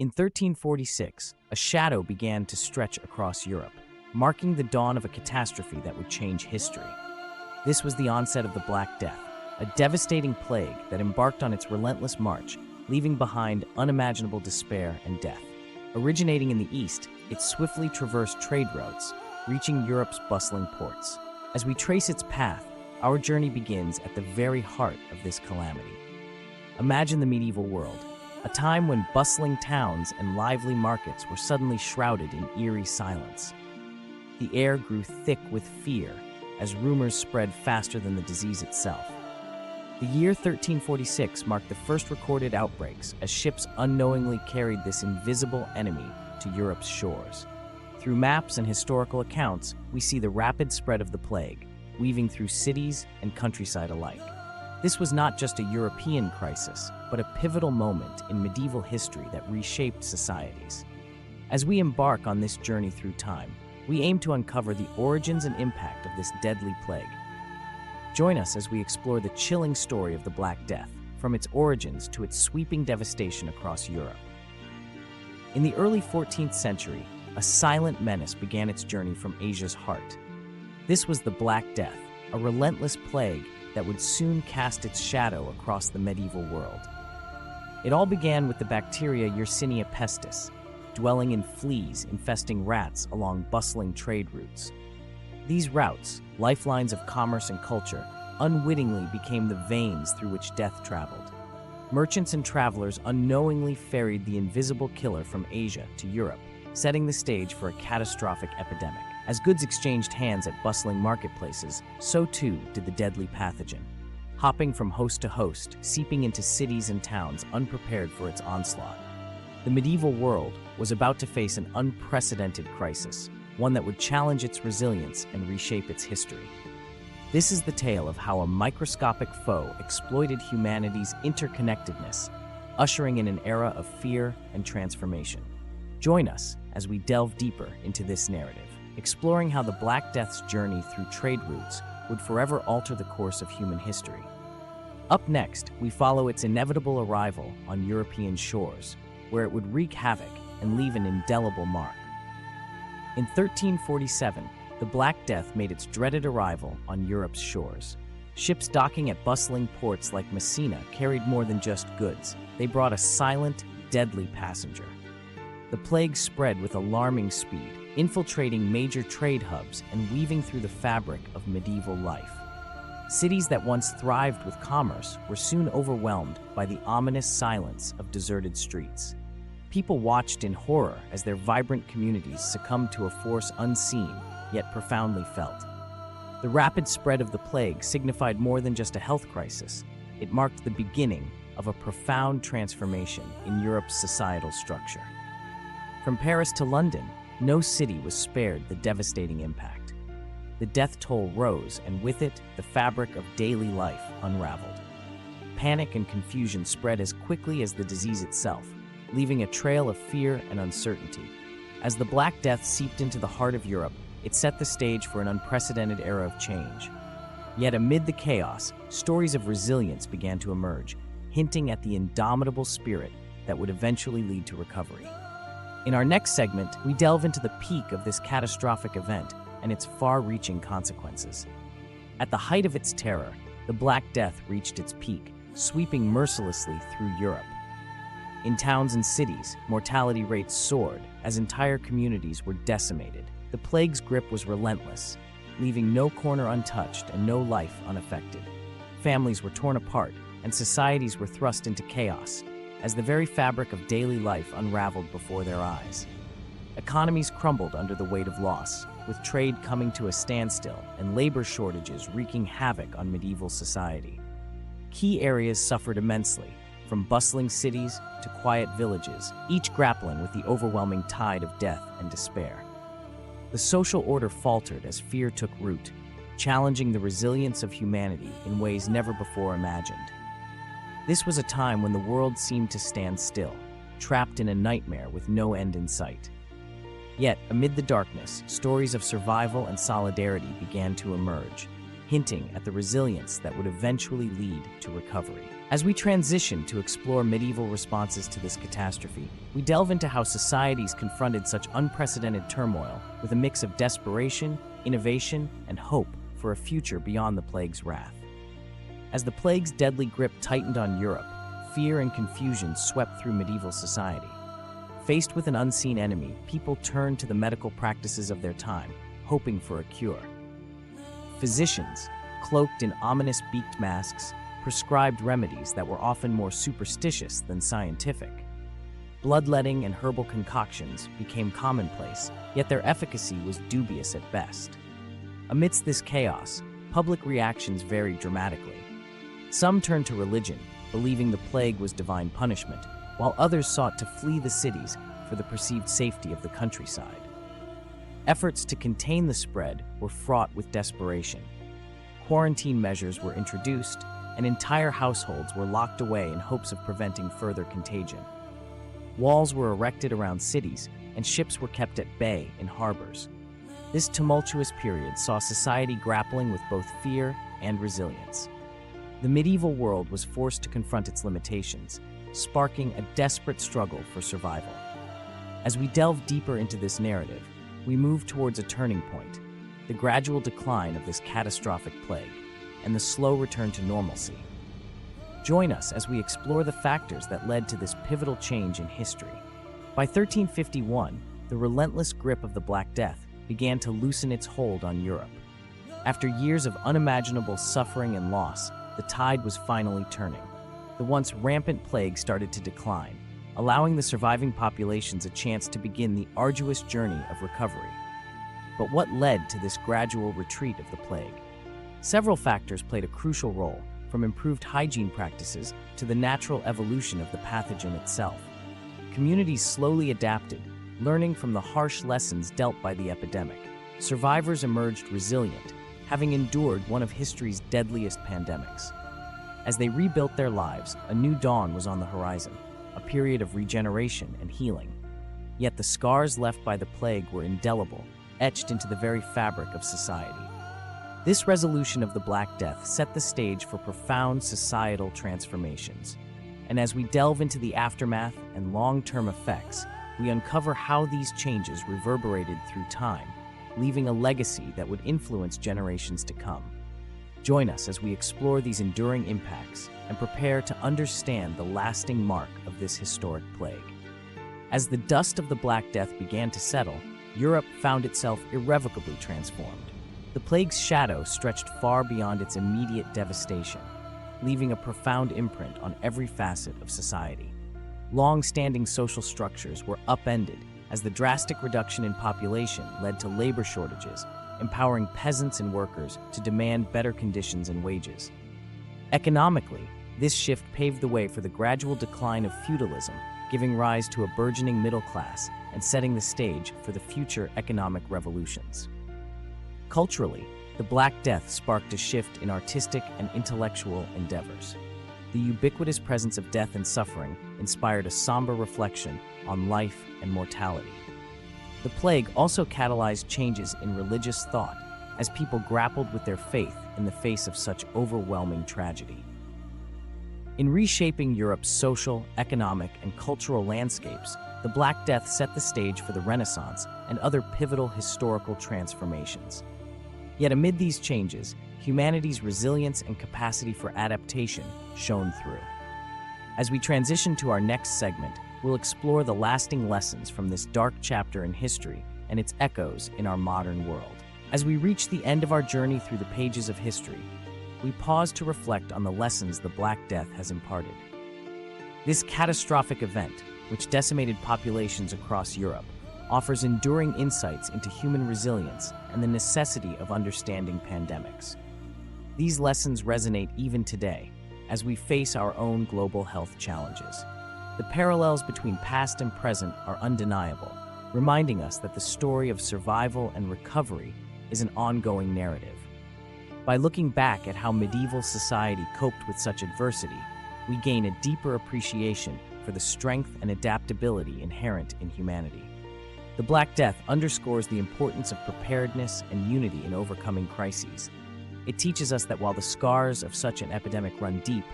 In 1346, a shadow began to stretch across Europe, marking the dawn of a catastrophe that would change history. This was the onset of the Black Death, a devastating plague that embarked on its relentless march, leaving behind unimaginable despair and death. Originating in the east, it swiftly traversed trade routes, reaching Europe's bustling ports. As we trace its path, our journey begins at the very heart of this calamity. Imagine the medieval world, a time when bustling towns and lively markets were suddenly shrouded in eerie silence. The air grew thick with fear as rumors spread faster than the disease itself. The year 1346 marked the first recorded outbreaks as ships unknowingly carried this invisible enemy to Europe's shores. Through maps and historical accounts, we see the rapid spread of the plague, weaving through cities and countryside alike. This was not just a European crisis, but a pivotal moment in medieval history that reshaped societies. As we embark on this journey through time, we aim to uncover the origins and impact of this deadly plague. Join us as we explore the chilling story of the Black Death, from its origins to its sweeping devastation across Europe. In the early 14th century, a silent menace began its journey from Asia's heart. This was the Black Death, a relentless plague that would soon cast its shadow across the medieval world. It all began with the bacteria Yersinia pestis, dwelling in fleas infesting rats along bustling trade routes. These routes, lifelines of commerce and culture, unwittingly became the veins through which death traveled. Merchants and travelers unknowingly ferried the invisible killer from Asia to Europe, setting the stage for a catastrophic epidemic. As goods exchanged hands at bustling marketplaces, so too did the deadly pathogen, hopping from host to host, seeping into cities and towns unprepared for its onslaught. The medieval world was about to face an unprecedented crisis, one that would challenge its resilience and reshape its history. This is the tale of how a microscopic foe exploited humanity's interconnectedness, ushering in an era of fear and transformation. Join us as we delve deeper into this narrative, exploring how the Black Death's journey through trade routes would forever alter the course of human history. Up next, we follow its inevitable arrival on European shores, where it would wreak havoc and leave an indelible mark. In 1347, the Black Death made its dreaded arrival on Europe's shores. Ships docking at bustling ports like Messina carried more than just goods. They brought a silent, deadly passenger. The plague spread with alarming speed, infiltrating major trade hubs and weaving through the fabric of medieval life. Cities that once thrived with commerce were soon overwhelmed by the ominous silence of deserted streets. People watched in horror as their vibrant communities succumbed to a force unseen, yet profoundly felt. The rapid spread of the plague signified more than just a health crisis. It marked the beginning of a profound transformation in Europe's societal structure. From Paris to London, no city was spared the devastating impact. The death toll rose, and with it, the fabric of daily life unraveled. Panic and confusion spread as quickly as the disease itself, leaving a trail of fear and uncertainty. As the Black Death seeped into the heart of Europe, it set the stage for an unprecedented era of change. Yet amid the chaos, stories of resilience began to emerge, hinting at the indomitable spirit that would eventually lead to recovery. In our next segment, we delve into the peak of this catastrophic event and its far-reaching consequences. At the height of its terror, the Black Death reached its peak, sweeping mercilessly through Europe. In towns and cities, mortality rates soared as entire communities were decimated. The plague's grip was relentless, leaving no corner untouched and no life unaffected. Families were torn apart, and societies were thrust into chaos, as the very fabric of daily life unraveled before their eyes. Economies crumbled under the weight of loss, with trade coming to a standstill and labor shortages wreaking havoc on medieval society. Key areas suffered immensely, from bustling cities to quiet villages, each grappling with the overwhelming tide of death and despair. The social order faltered as fear took root, challenging the resilience of humanity in ways never before imagined. This was a time when the world seemed to stand still, trapped in a nightmare with no end in sight. Yet, amid the darkness, stories of survival and solidarity began to emerge, hinting at the resilience that would eventually lead to recovery. As we transition to explore medieval responses to this catastrophe, we delve into how societies confronted such unprecedented turmoil with a mix of desperation, innovation, and hope for a future beyond the plague's wrath. As the plague's deadly grip tightened on Europe, fear and confusion swept through medieval society. Faced with an unseen enemy, people turned to the medical practices of their time, hoping for a cure. Physicians, cloaked in ominous beaked masks, prescribed remedies that were often more superstitious than scientific. Bloodletting and herbal concoctions became commonplace, yet their efficacy was dubious at best. Amidst this chaos, public reactions varied dramatically. Some turned to religion, believing the plague was divine punishment, while others sought to flee the cities for the perceived safety of the countryside. Efforts to contain the spread were fraught with desperation. Quarantine measures were introduced, and entire households were locked away in hopes of preventing further contagion. Walls were erected around cities, and ships were kept at bay in harbors. This tumultuous period saw society grappling with both fear and resilience. The medieval world was forced to confront its limitations, sparking a desperate struggle for survival. As we delve deeper into this narrative, we move towards a turning point, the gradual decline of this catastrophic plague, and the slow return to normalcy. Join us as we explore the factors that led to this pivotal change in history. By 1351, the relentless grip of the Black Death began to loosen its hold on Europe. After years of unimaginable suffering and loss, the tide was finally turning. The once rampant plague started to decline, allowing the surviving populations a chance to begin the arduous journey of recovery. But what led to this gradual retreat of the plague? Several factors played a crucial role, from improved hygiene practices to the natural evolution of the pathogen itself. Communities slowly adapted, learning from the harsh lessons dealt by the epidemic. Survivors emerged resilient, having endured one of history's deadliest pandemics. As they rebuilt their lives, a new dawn was on the horizon, a period of regeneration and healing. Yet the scars left by the plague were indelible, etched into the very fabric of society. This resolution of the Black Death set the stage for profound societal transformations. And as we delve into the aftermath and long-term effects, we uncover how these changes reverberated through time, leaving a legacy that would influence generations to come. Join us as we explore these enduring impacts and prepare to understand the lasting mark of this historic plague. As the dust of the Black Death began to settle, Europe found itself irrevocably transformed. The plague's shadow stretched far beyond its immediate devastation, leaving a profound imprint on every facet of society. Long-standing social structures were upended as the drastic reduction in population led to labor shortages, empowering peasants and workers to demand better conditions and wages. Economically, this shift paved the way for the gradual decline of feudalism, giving rise to a burgeoning middle class and setting the stage for the future economic revolutions. Culturally, the Black Death sparked a shift in artistic and intellectual endeavors. The ubiquitous presence of death and suffering inspired a somber reflection on life and mortality. The plague also catalyzed changes in religious thought as people grappled with their faith in the face of such overwhelming tragedy. In reshaping Europe's social, economic, and cultural landscapes, the Black Death set the stage for the Renaissance and other pivotal historical transformations. Yet amid these changes, humanity's resilience and capacity for adaptation shone through. As we transition to our next segment, we'll explore the lasting lessons from this dark chapter in history and its echoes in our modern world. As we reach the end of our journey through the pages of history, we pause to reflect on the lessons the Black Death has imparted. This catastrophic event, which decimated populations across Europe, offers enduring insights into human resilience and the necessity of understanding pandemics. These lessons resonate even today, as we face our own global health challenges. The parallels between past and present are undeniable, reminding us that the story of survival and recovery is an ongoing narrative. By looking back at how medieval society coped with such adversity, we gain a deeper appreciation for the strength and adaptability inherent in humanity. The Black Death underscores the importance of preparedness and unity in overcoming crises. It teaches us that while the scars of such an epidemic run deep,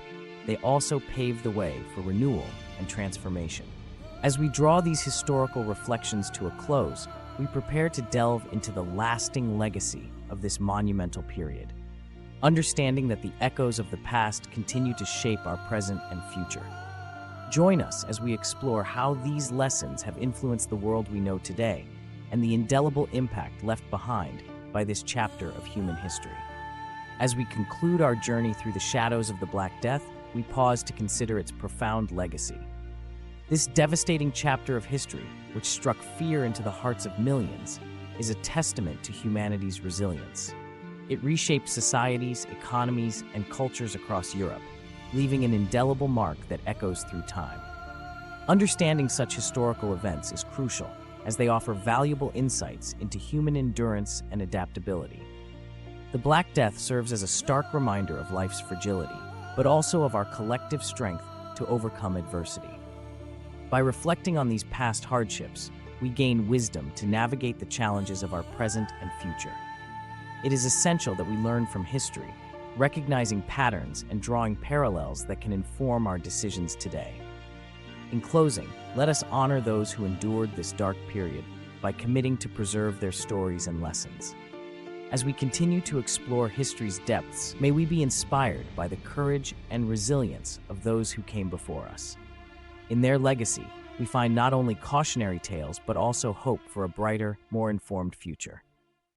they also pave the way for renewal and transformation. As we draw these historical reflections to a close, we prepare to delve into the lasting legacy of this monumental period, understanding that the echoes of the past continue to shape our present and future. Join us as we explore how these lessons have influenced the world we know today and the indelible impact left behind by this chapter of human history. As we conclude our journey through the shadows of the Black Death, we pause to consider its profound legacy. This devastating chapter of history, which struck fear into the hearts of millions, is a testament to humanity's resilience. It reshaped societies, economies, and cultures across Europe, leaving an indelible mark that echoes through time. Understanding such historical events is crucial, as they offer valuable insights into human endurance and adaptability. The Black Death serves as a stark reminder of life's fragility, but also of our collective strength to overcome adversity. By reflecting on these past hardships, we gain wisdom to navigate the challenges of our present and future. It is essential that we learn from history, recognizing patterns and drawing parallels that can inform our decisions today. In closing, let us honor those who endured this dark period by committing to preserve their stories and lessons. As we continue to explore history's depths, may we be inspired by the courage and resilience of those who came before us. In their legacy, we find not only cautionary tales but also hope for a brighter, more informed future.